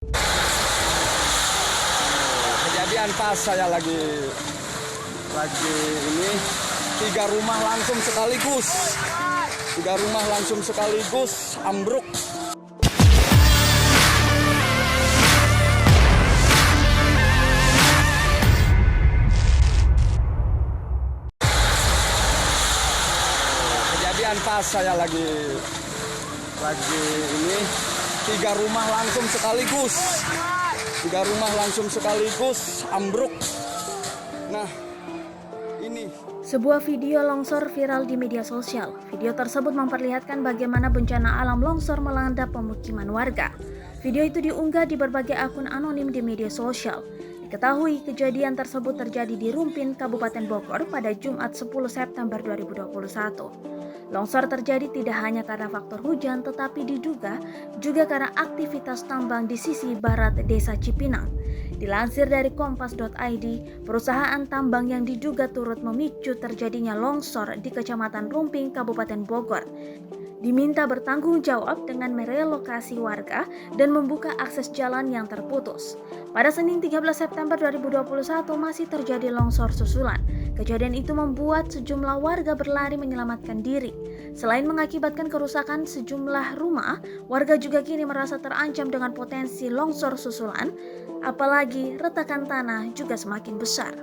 Kejadian pas saya lagi ini, tiga rumah langsung sekaligus ambruk. Kejadian pas saya lagi ini, tiga rumah langsung sekaligus ambruk. Nah, ini sebuah video longsor viral di media sosial. Video tersebut memperlihatkan bagaimana bencana alam longsor melanda pemukiman warga. Video itu diunggah di berbagai akun anonim di media sosial. Diketahui kejadian tersebut terjadi di Rumpin, Kabupaten Bogor pada Jumat 10 September 2021. Longsor terjadi tidak hanya karena faktor hujan, tetapi diduga juga karena aktivitas tambang di sisi barat Desa Cipinang. Dilansir dari kompas.id, perusahaan tambang yang diduga turut memicu terjadinya longsor di Kecamatan Rumpin, Kabupaten Bogor, diminta bertanggung jawab dengan merelokasi warga dan membuka akses jalan yang terputus. Pada Senin 13 September 2021 masih terjadi longsor susulan. Kejadian itu membuat sejumlah warga berlari menyelamatkan diri. Selain mengakibatkan kerusakan sejumlah rumah, warga juga kini merasa terancam dengan potensi longsor susulan, apalagi retakan tanah juga semakin besar.